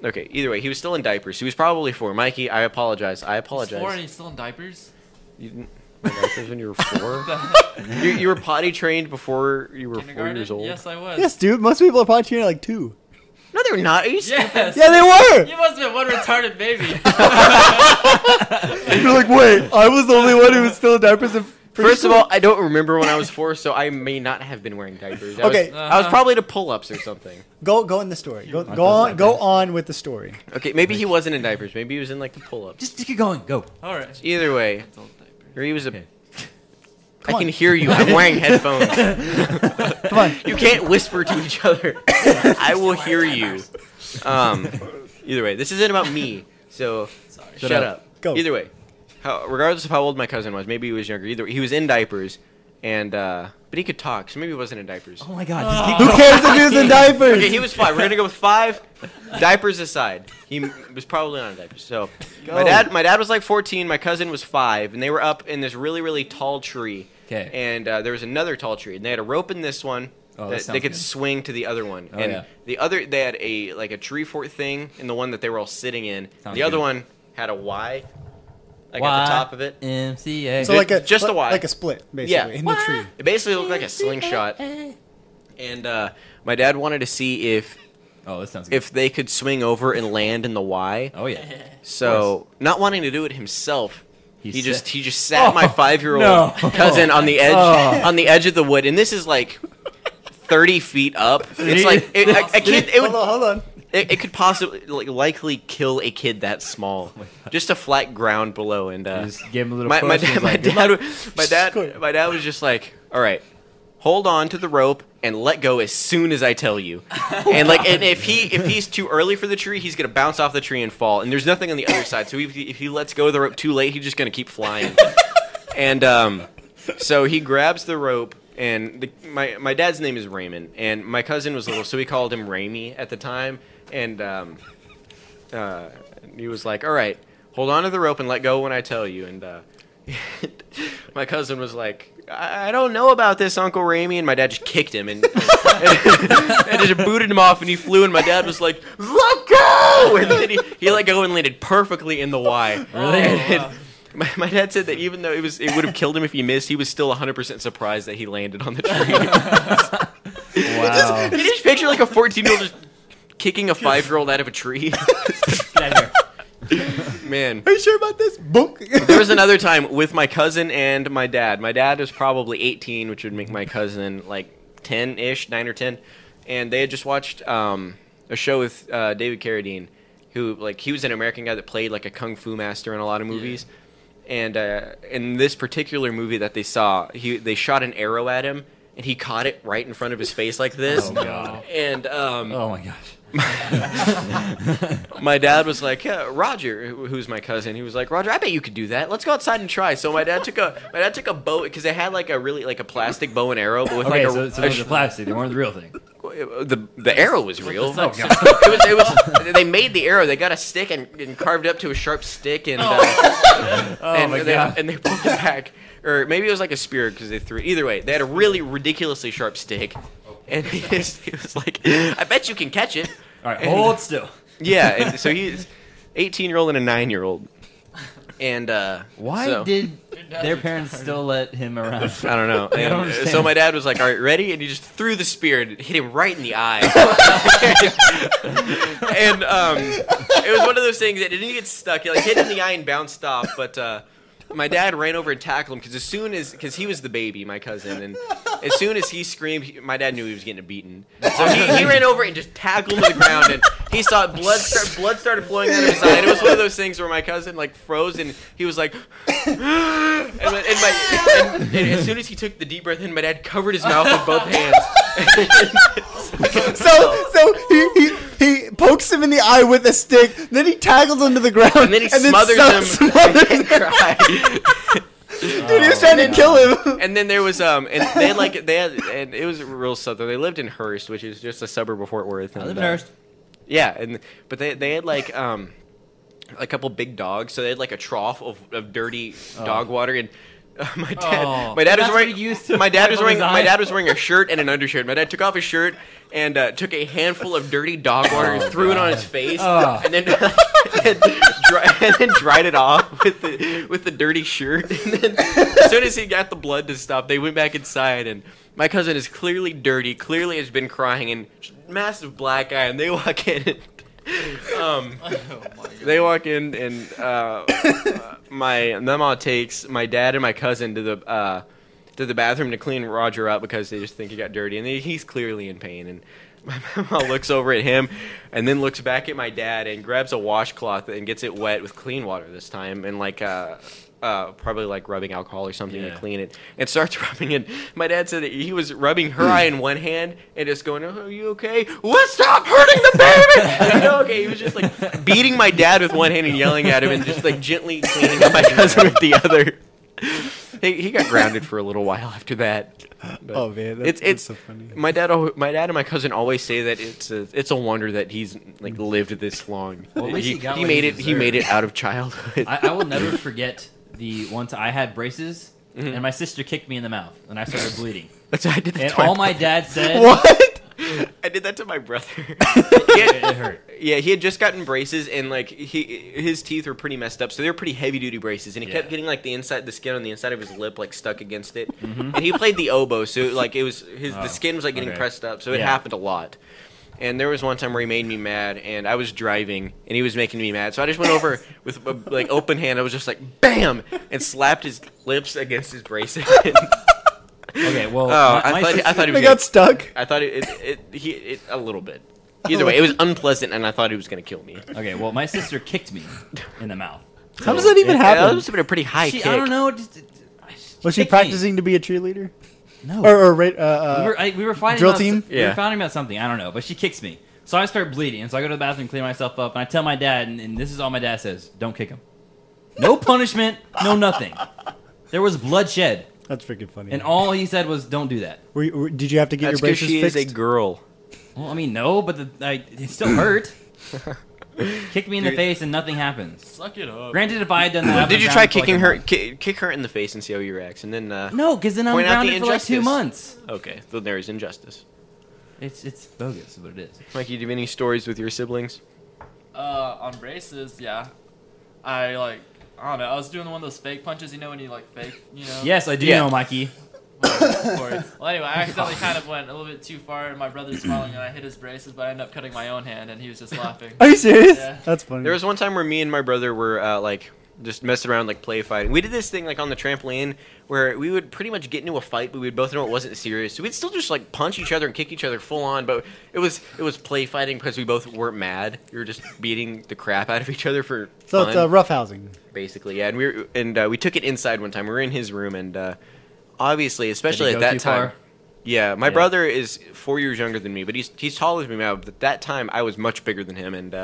Okay, either way, he was still in diapers. He was probably 4. Mikey, I apologize. I He's apologize. 4 and he's still in diapers? You didn't wear diapers when you were 4. You were potty trained before you were 4 Kindergarten? years old. Yes, I was. yes, dude. Most people are probably trained at like 2. No, they were not. Are you stupid? Yes. Yeah, they were. You must have been one retarded baby. You're like, wait, I was the only one who was still in diapers. First of all, I don't remember when I was 4, so I may not have been wearing diapers. Okay. I was probably to pull-ups or something. go in the story. Go those on with the story. Okay, maybe he wasn't in diapers. Maybe he was in like the pull-ups. Just keep going. Go. All right. Either way, Adult diapers. or he was a. Okay. I Come can on. hear you. I'm wearing headphones. Come on. You can't whisper to each other. I will hear you. Either way, this isn't about me. So Sorry. shut Shut up. Go. Either way, regardless of how old my cousin was, maybe he was younger. Either he was in diapers, and but he could talk, so maybe he wasn't in diapers. Oh my God. Just keep Who going. cares if he was in diapers? Okay, he was 5. We're gonna go with 5. Diapers aside, he was probably not in diapers. So my dad was like 14. My cousin was 5, and they were up in this really really tall tree. 'Kay. And there was another tall tree, and they had a rope in this one Oh, that that sounds they could good. swing to the other one. Oh, and yeah. the other, they had a tree fort thing in the one that they were all sitting in. Sounds the other good. one had a Y, like at the top of it. YMCA. So like a Just a Y. like a split, basically, Yeah. in the tree. It basically looked like a slingshot. And my dad wanted to see Oh, that sounds good. if they could swing over and land in the Y. Oh yeah. So, not wanting to do it himself, He he sat- just sat my 5-year-old no. cousin on the edge Oh. on the edge of the wood, and this is like 30 feet up. It's he- like a kid. It would. Hold on. It could possibly likely kill a kid that small. Just a flat ground below, and Just gave him a little my push. and dad, was like, my dad was just like, all right, hold on to the rope and let go as soon as I tell you. And if he's too early for the tree, he's gonna bounce off the tree and fall. And there's nothing on the other side, so if he lets go of the rope too late, he's just gonna keep flying. And so he grabs the rope. And my dad's name is Raymond, and my cousin was little, so we called him Raimi at the time. And he was like, "All right, hold on to the rope and let go when I tell you." And my cousin was like, I don't know about this, Uncle Raimi. And my dad just kicked him and just booted him off, and he flew. And my dad was like, "Let go!" And then he let go and landed perfectly in the Y. Really? And Wow. my dad said that even though it would have killed him if he missed, he was still 100% surprised that he landed on the tree. Wow. Can you just picture like a 14-year-old just kicking a 5-year-old out of a tree? Get out of here. Man. Are you sure about this? Book. There was another time with my cousin and my dad. My dad was probably 18, which would make my cousin like 10-ish, 9 or 10. And they had just watched a show with David Carradine, who he was an American guy that played like a kung fu master in a lot of movies. And in this particular movie that they saw, they shot an arrow at him, and he caught it right in front of his face like this. Oh, God. And Oh my gosh. my dad was like, yeah, Roger, who's my cousin, he was like, Roger, I bet you could do that. Let's go outside and try. So my dad took a bow, because they had like a plastic bow and arrow, but with Okay, like so those are plastic. They weren't the real thing. the arrow was real. Oh, God. It was they made the arrow. They got a stick and carved it up to a sharp stick, and Oh my God. and they pulled it back. Or maybe it was like a spear because they threw it. Either way, they had a really ridiculously sharp stick, and he was like, I bet you can catch it. All right, hold still. Yeah, and so he's 18-year-old and a 9-year-old. And Why so- did their parents still let him around? I don't know. I don't And understand. so my dad was like, "All right, ready?" And he just threw the spear and hit him right in the eye. And it was one of those things that didn't get stuck. It hit him in the eye and bounced off. But my dad ran over and tackled him because he was the baby, my cousin, and as soon as he screamed, my dad knew he was getting beaten. So he ran over and just tackled him to the ground, and he saw blood started flowing out of his eye. And it was one of those things where my cousin froze, and he was like, and as soon as he took the deep breath in, my dad covered his mouth with both hands. So he pokes him in the eye with a stick, then he tackles him to the ground, And then he smothers him. smothers him. Cried. Dude, he was trying to kill him. And then there was and and it was real southern. They lived in Hearst, which is just a suburb of Fort Worth. I and, live in Hearst. Yeah, but they had a couple big dogs, so they had like a trough of dirty dog water, and my dad was That's what wearing he used to my dad was wipe wearing his my eyes. dad was wearing a shirt and an undershirt. My dad took off his shirt and took a handful of dirty dog water and threw it on his face, and then and then dried it off with the dirty shirt. And then as soon as he got the blood to stop, they went back inside, and my cousin is clearly dirty, clearly has been crying, and massive black eye, and they walk in. And, they walk in and my mama takes my dad and my cousin to the bathroom to clean Roger up because they just think he got dirty, and he's clearly in pain. And my mama looks over at him and then looks back at my dad and grabs a washcloth and gets it wet with clean water this time, and like probably like rubbing alcohol or something to clean it, and starts rubbing it. My dad said that he was rubbing her eye in one hand and just going, "Oh, are you okay? What? Stop hurting the baby!" Like, okay, he was just like beating my dad with one hand and yelling at him, and just like gently cleaning up my cousin with the other. He got grounded for a little while after that. But Oh man, it's so funny. My dad and my cousin always say that it's a wonder that he's like lived this long. Well, at least he got he what made he it. He deserved. made it out of childhood. I will never forget the one time I had braces, and my sister kicked me in the mouth, and I started bleeding. That's what I did. That And to my all my brother. dad said, What? I did that to my brother. it hurt. Yeah, he had just gotten braces, and like his teeth were pretty messed up, so they were pretty heavy duty braces, and he kept getting like the skin on the inside of his lip like stuck against it. And he played the oboe, so like it was the skin was like getting pressed up, so it happened a lot. And there was one time where he made me mad, and I was driving, and he was making me mad, so I just went over with a, like open hand. I was just like bam, and slapped his lips against his braces. Okay, well, I thought he was They got stuck. I thought it a little bit. Either way, it was unpleasant, and I thought he was going to kill me. okay, well, my sister kicked me in the mouth. How does that even Yeah, that happen? must have been a pretty high kick. I don't know. Was she kicked me. practicing to be a cheerleader? No. We were fighting drill about team? We were Yeah. fighting about something. I don't know, but she kicks me, so I start bleeding, and so I go to the bathroom, clean myself up, and I tell my dad, and this is all my dad says: "Don't kick him. No punishment, no nothing." There was bloodshed, That's freaking funny. and all he said was, "Don't do that." Did you have to get That's your because braces she fixed? is a girl. Well, I mean, no, but it still hurt. Kick me in the face, and nothing happens. Suck it up. Granted, if I had done that, I'd Did been you try grounded for, like, kicking a her? month. Kick her in the face and see how he reacts, and then No, because then I'm Point out the grounded for like 2 injustice. months. okay, then there is injustice. It's bogus, is what it is. Mikey, do you have any stories with your siblings? On braces, yeah. I don't know. I was doing one of those fake punches, you know, when you like fake, you know. Yes, I do Yeah. know, Mikey. Well, anyway, I accidentally kind of went a little bit too far, and my brother's smiling, and I hit his braces, but I ended up cutting my own hand, and he was just laughing. Are you serious? Yeah. That's funny. There was one time where me and my brother were like just messing around, like play fighting. We did this thing like on the trampoline where we would pretty much get into a fight, but we'd both know it wasn't serious. So we'd still just like punch each other and kick each other full on, but it was play fighting because we both weren't mad. We were just beating the crap out of each other for so fun. it's roughhousing. Basically, yeah. And we took it inside one time. We were in his room, and obviously, especially Did at it go that too time, far? yeah. My Yeah. brother is 4 years younger than me, but he's taller than me now. But at that time, I was much bigger than him, and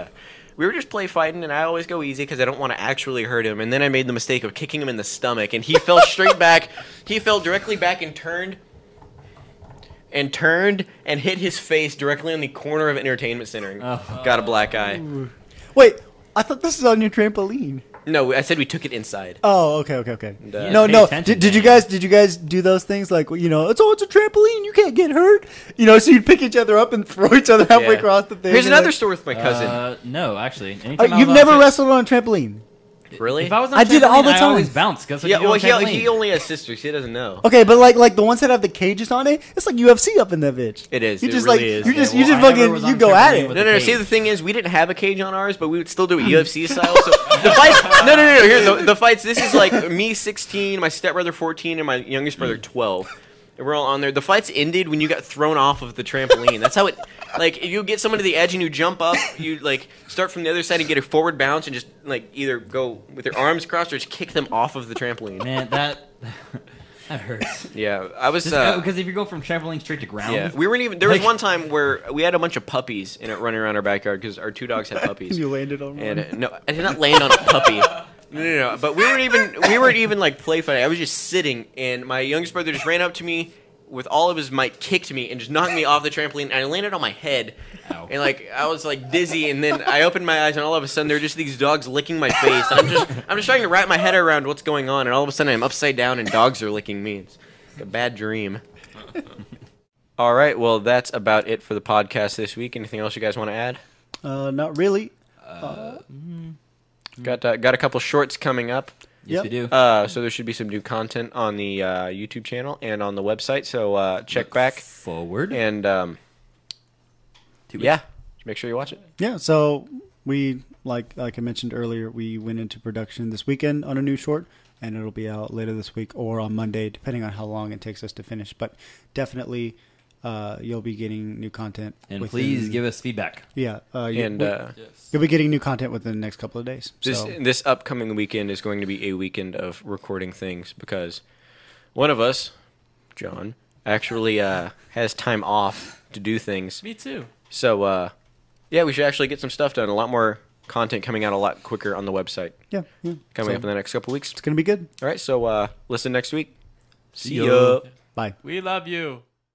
we were just play fighting. And I always go easy because I don't want to actually hurt him. And then I made the mistake of kicking him in the stomach, and he fell straight back. He fell directly back and turned and hit his face directly on the corner of Entertainment Center. And got a black eye. Wait, I thought this was on your trampoline. No, I said we took it inside. Oh, okay. Yeah, No, pay no. attention, Did you man. guys do those things like it's a trampoline, you can't get hurt. So you'd pick each other up and throw each other halfway Yeah. across the thing. Here's and another like- story with my cousin. No, actually. Anytime I You've was on never a- wrestled on a trampoline. Really? If I was on I did it all trampoline, the I time. always bounce. Cause Yeah, well, he he only has sisters. He doesn't know. Okay, but like the ones that have the cages on it, it's like UFC up in that bitch. It is. You It just really like is. you Yeah, just well, you just I never fucking was you on go at trampoline it. with No. the See, cage. the thing is, we didn't have a cage on ours, but we would still do it UFC style. So the fights. No. Here, the fights. This is like me 16, my stepbrother 14, and my youngest brother 12. And we're all on there. The fights ended when you got thrown off of the trampoline. That's how it. Like, if you get someone to the edge and you jump up, you like start from the other side and get a forward bounce and just like either go with your arms crossed or just kick them off of the trampoline. Man, that hurts. Yeah, I was. Because if you go from trampoline straight to ground, Yeah, we weren't even. There was Like- one time where we had a bunch of puppies in it running around our backyard because our 2 dogs had puppies. You landed on one. And no, I did not land on a puppy. No. But we weren't even like play fighting. I was just sitting, and my youngest brother just ran up to me with all of his might, kicked me and just knocked me off the trampoline. And I landed on my head, Ow. and like I was like dizzy. And then I opened my eyes, and all of a sudden there were just these dogs licking my face. And I'm just trying to wrap my head around what's going on. And all of a sudden I'm upside down, and dogs are licking me. It's like a bad dream. All right, well that's about it for the podcast this week. Anything else you guys want to add? Not really. Got a couple shorts coming up. Yes, Yep. we do. So there should be some new content on the YouTube channel and on the website. So check back Forward. and 2 weeks. yeah, make sure you watch it. Yeah, so we like I mentioned earlier, we went into production this weekend on a new short, and it'll be out later this week or on Monday, depending on how long it takes us to finish. But definitely, you'll be getting new content. And within- please give us feedback. Yeah, And Yes. you'll be getting new content within the next couple of days. So this upcoming weekend is going to be a weekend of recording things because one of us, John, actually has time off to do things. Me too. So yeah, we should actually get some stuff done. A lot more content coming out a lot quicker on the website yeah. coming So up in the next couple weeks. it's gonna be good. All right, so listen next week. See ya. ya. Bye. We love you.